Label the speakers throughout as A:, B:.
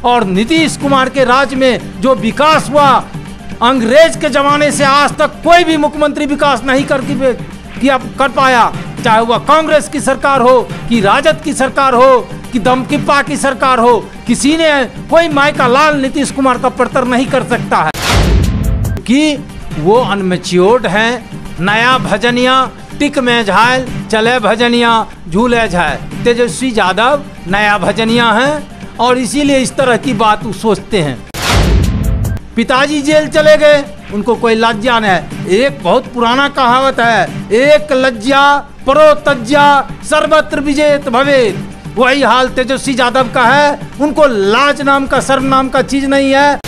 A: और नीतीश कुमार के राज में जो विकास हुआ, अंग्रेज के जमाने से आज तक कोई भी मुख्यमंत्री विकास नहीं कर पाया, चाहे वह कांग्रेस की सरकार हो कि राजद की सरकार हो कि दमकिप्पा की सरकार हो, किसी ने कोई माई का लाल नीतीश कुमार का पड़तर नहीं कर सकता है कि वो अनमेच्योर्ड हैं। नया भजनिया टिक में झायल, चले भजनिया झूले झाय। तेजस्वी यादव नया भजनिया हैं और इसीलिए इस तरह की बात सोचते हैं। पिताजी जेल चले गए, उनको कोई लज्जा नहीं। एक बहुत पुराना कहावत है, एक लज्जा परो तज्जा सर्वत्र विजेत भवेत। वही हाल तेजस्वी यादव का है, उनको लाज नाम का, शर्म नाम का चीज नहीं है।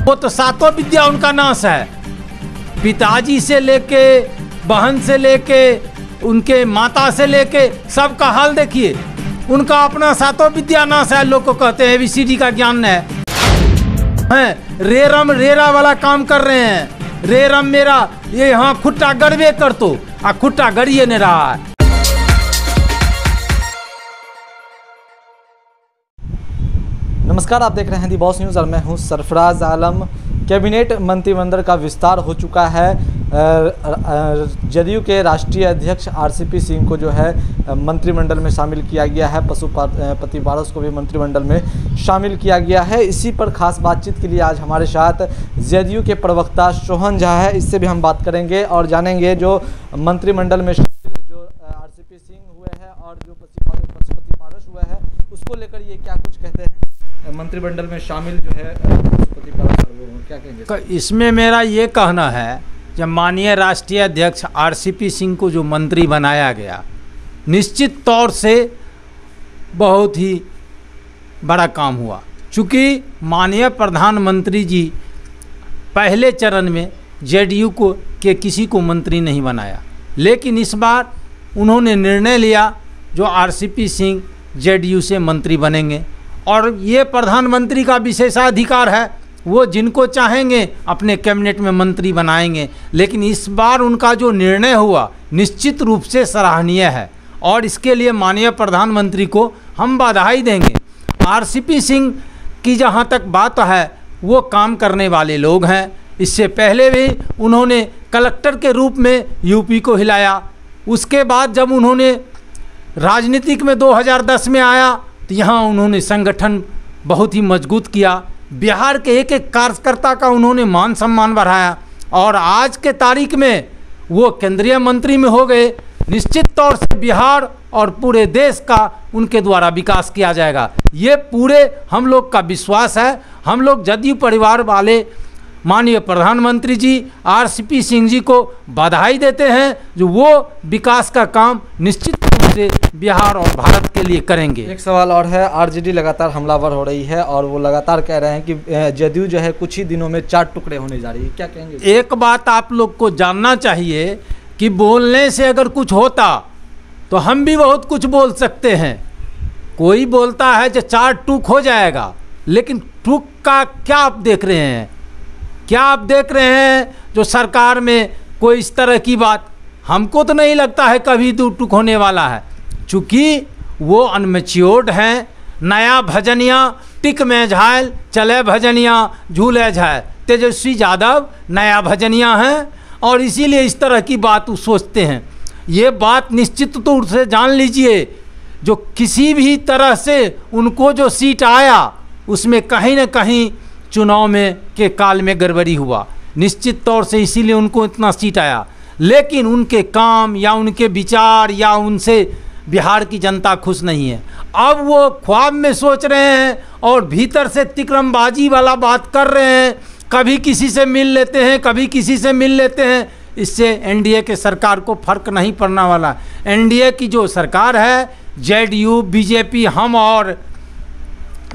A: वो तो सातों विद्या उनका नाश है। पिताजी से लेके, बहन से लेके, उनके माता से लेके सबका हाल देखिए, उनका अपना सातों विद्या नाश है। लोग को कहते हैं ABCD का ज्ञान है, रेरम रेरा वाला काम कर रहे हैं। रेरम मेरा ये यहाँ खुट्टा गड़बे कर तो खुट्टा गड़िए नहीं रहा है।
B: नमस्कार, आप देख रहे हैं दी बॉस न्यूज़ और मैं हूं सरफराज आलम। कैबिनेट मंत्रिमंडल का विस्तार हो चुका है। जदयू के राष्ट्रीय अध्यक्ष RCP सिंह को जो है मंत्रिमंडल में शामिल किया गया है। पशुपति पारस को भी मंत्रिमंडल में शामिल किया गया है। इसी पर खास बातचीत के लिए आज हमारे साथ जदयू के प्रवक्ता सोहन झा है, इससे भी हम बात करेंगे और जानेंगे जो मंत्रिमंडल में जो RCP सिंह हुए हैं और जो पशुपति पारस हुआ है उसको लेकर ये क्या कुछ कहते हैं। मंत्रिमंडल में शामिल जो है पशुपति पारस, क्या कहेंगे
A: इसमें? मेरा ये कहना है, जब माननीय राष्ट्रीय अध्यक्ष RCP सिंह को जो मंत्री बनाया गया, निश्चित तौर से बहुत ही बड़ा काम हुआ। चूँकि माननीय प्रधानमंत्री जी पहले चरण में JDU के किसी को मंत्री नहीं बनाया, लेकिन इस बार उन्होंने निर्णय लिया जो RCP सिंह JDU से मंत्री बनेंगे और ये प्रधानमंत्री का विशेषाधिकार है, वो जिनको चाहेंगे अपने कैबिनेट में मंत्री बनाएंगे। लेकिन इस बार उनका जो निर्णय हुआ निश्चित रूप से सराहनीय है और इसके लिए माननीय प्रधानमंत्री को हम बधाई देंगे। RCP सिंह की जहाँ तक बात है, वो काम करने वाले लोग हैं। इससे पहले भी उन्होंने कलेक्टर के रूप में UP को हिलाया। उसके बाद जब उन्होंने राजनीतिक में 2010 में आया तो यहाँ उन्होंने संगठन बहुत ही मजबूत किया। बिहार के एक एक कार्यकर्ता का उन्होंने मान सम्मान बढ़ाया और आज के तारीख में वो केंद्रीय मंत्री में हो गए। निश्चित तौर से बिहार और पूरे देश का उनके द्वारा विकास किया जाएगा, ये पूरे हम लोग का विश्वास है। हम लोग जदयू परिवार वाले माननीय प्रधानमंत्री जी RCP सिंह जी को बधाई देते हैं जो वो विकास का काम निश्चित रूप से बिहार और भारत के लिए करेंगे।
B: एक सवाल और है, RJD लगातार हमलावर हो रही है और वो लगातार कह रहे हैं कि जदयू जो है कुछ ही दिनों में 4 टुकड़े होने जा रही है, क्या कहेंगे?
A: एक बात आप लोग को जानना चाहिए कि बोलने से अगर कुछ होता तो हम भी बहुत कुछ बोल सकते हैं। कोई बोलता है जो 4 टूक हो जाएगा, लेकिन टूक का क्या आप देख रहे हैं? क्या आप देख रहे हैं जो सरकार में कोई इस तरह की बात? हमको तो नहीं लगता है कभी 2 टूक होने वाला है, चूँकि वो अनमेच्योर्ड हैं। नया भजनिया टिक में झायल, चले भजनिया झूले झाय। तेजस्वी यादव नया भजनिया हैं और इसीलिए इस तरह की बात वो सोचते हैं। ये बात निश्चित तौर से जान लीजिए, जो किसी भी तरह से उनको जो सीट आया उसमें कहीं ना कहीं चुनाव में के काल में गड़बड़ी हुआ, निश्चित तौर से इसीलिए उनको इतना सीट आया। लेकिन उनके काम या उनके विचार या उनसे बिहार की जनता खुश नहीं है। अब वो ख्वाब में सोच रहे हैं और भीतर से तिकरमबाजी वाला बात कर रहे हैं, कभी किसी से मिल लेते हैं, कभी किसी से मिल लेते हैं। इससे NDA के सरकार को फर्क नहीं पड़ने वाला। NDA की जो सरकार है, JDU, BJP, हम और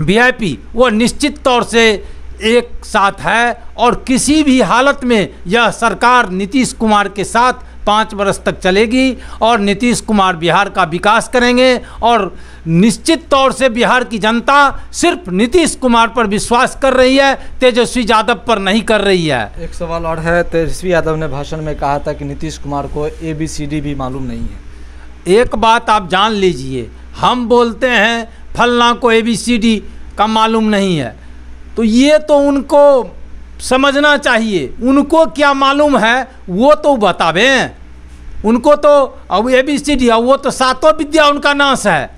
A: VIP, वो निश्चित तौर से एक साथ है और किसी भी हालत में यह सरकार नीतीश कुमार के साथ 5 वर्ष तक चलेगी और नीतीश कुमार बिहार का विकास करेंगे। और निश्चित तौर से बिहार की जनता सिर्फ नीतीश कुमार पर विश्वास कर रही है, तेजस्वी यादव पर नहीं कर रही है।
B: एक सवाल और है, तेजस्वी यादव ने भाषण में कहा था कि नीतीश कुमार को ABCD भी मालूम नहीं है।
A: एक बात आप जान लीजिए, हम बोलते हैं फलना को ABCD का मालूम नहीं है। तो ये तो उनको समझना चाहिए, उनको क्या मालूम है वो तो बतावें। उनको तो अब ABCD वो तो सातों विद्या उनका नाश है।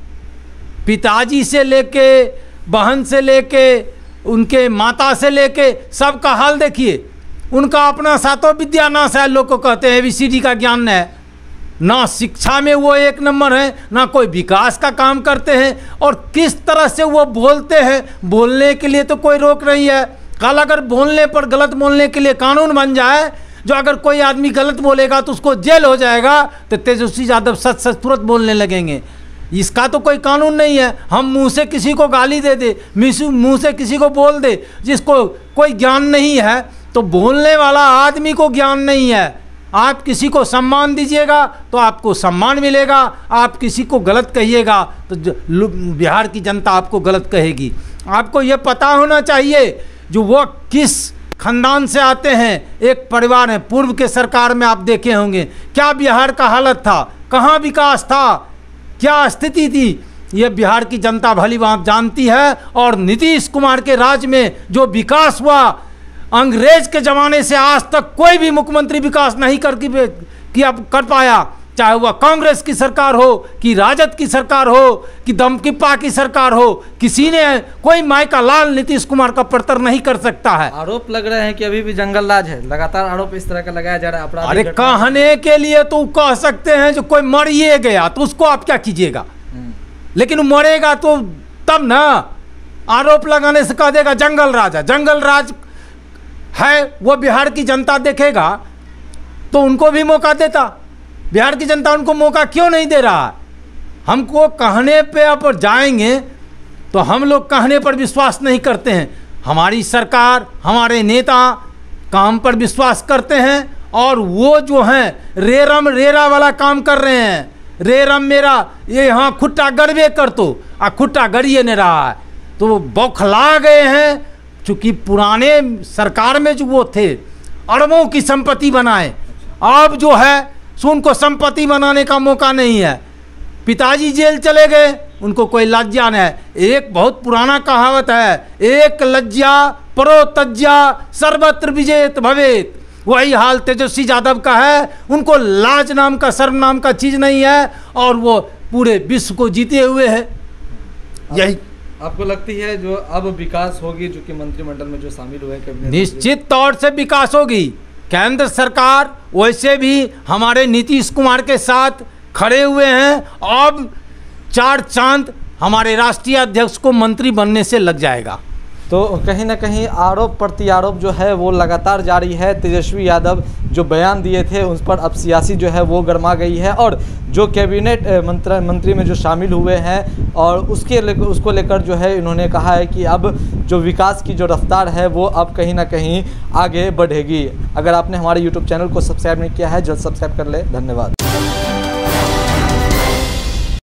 A: पिताजी से लेके, बहन से लेके, उनके माता से लेके सबका हाल देखिए, उनका अपना सातों विद्या नाश है। लोग को कहते हैं ABCD का ज्ञान है, ना शिक्षा में वो एक नंबर है, ना कोई विकास का काम करते हैं। और किस तरह से वो बोलते हैं, बोलने के लिए तो कोई रोक नहीं है। कल अगर बोलने पर, गलत बोलने के लिए कानून बन जाए, जो अगर कोई आदमी गलत बोलेगा तो उसको जेल हो जाएगा, तो तेजस्वी यादव सच सच तुरंत बोलने लगेंगे। इसका तो कोई कानून नहीं है। हम मुंह से किसी को गाली दे दे, मुंह से किसी को बोल दे, जिसको कोई ज्ञान नहीं है, तो बोलने वाला आदमी को ज्ञान नहीं है। आप किसी को सम्मान दीजिएगा तो आपको सम्मान मिलेगा, आप किसी को गलत कहिएगा तो बिहार की जनता आपको गलत कहेगी। आपको ये पता होना चाहिए जो वो किस खानदान से आते हैं। एक परिवार है, पूर्व के सरकार में आप देखे होंगे क्या बिहार का हालत था, कहाँ विकास था, क्या स्थिति थी, ये बिहार की जनता भली बात जानती है। और नीतीश कुमार के राज में जो विकास हुआ, अंग्रेज के ज़माने से आज तक कोई भी मुख्यमंत्री विकास नहीं कर पाया, चाहे वह कांग्रेस की सरकार हो कि राजद की सरकार हो कि दमकिप्पा की सरकार हो, किसी ने, कोई माई का लाल नीतीश कुमार का परतर नहीं कर सकता है।
B: आरोप लग रहे हैं कि अभी भी जंगल राज है, लगातार आरोप इस तरह का लगाया जा रहा है। अपराध
A: अरे कहने के लिए तो कह सकते हैं जो कोई मरिए गया तो उसको आप क्या कीजिएगा, लेकिन मरेगा तो तब ना। आरोप लगाने से कह देगा जंगल राज है, जंगल राज है, वो बिहार की जनता देखेगा तो उनको भी मौका देता। बिहार की जनता उनको मौका क्यों नहीं दे रहा है? हमको कहने पे आप जाएंगे तो हम लोग कहने पर विश्वास नहीं करते हैं। हमारी सरकार, हमारे नेता काम पर विश्वास करते हैं, और वो जो हैं रेरम रेरा वाला काम कर रहे हैं। रेरम मेरा ये यहाँ खुट्टा गड़बे कर तो खुट्टा गड़िए नहीं रहा है, तो वो बौखला गए हैं। चूँकि पुराने सरकार में जो वो थे अरबों की संपत्ति बनाए, अब जो है सो उनको संपत्ति बनाने का मौका नहीं है। पिताजी जेल चले गए, उनको कोई लज्जा नहीं है। एक बहुत पुराना कहावत है, एक लज्जा परो तज्जा सर्वत्र विजेत भवेत। वही हाल तेजस्वी यादव का है, उनको लाज नाम का, शर्म नाम का चीज़ नहीं है, और वो पूरे विश्व को जीते हुए है। यही
B: आपको लगती है जो अब विकास होगी, जो कि मंत्रिमंडल में जो शामिल हुए कैबिनेट,
A: निश्चित तौर से विकास होगी। केंद्र सरकार वैसे भी हमारे नीतीश कुमार के साथ खड़े हुए हैं। अब चार चांद हमारे राष्ट्रीय अध्यक्ष को मंत्री बनने से लग जाएगा।
B: तो कहीं ना कहीं आरोप प्रत्यारोप जो है वो लगातार जारी है। तेजस्वी यादव जो बयान दिए थे उस पर अब सियासी जो है वो गर्मा गई है, और जो कैबिनेट मंत्री में जो शामिल हुए हैं और उसको लेकर जो है इन्होंने कहा है कि अब जो विकास की जो रफ्तार है वो अब कहीं ना कहीं आगे बढ़ेगी। अगर आपने हमारे YouTube चैनल को सब्सक्राइब नहीं किया है, जल्द सब्सक्राइब कर ले। धन्यवाद।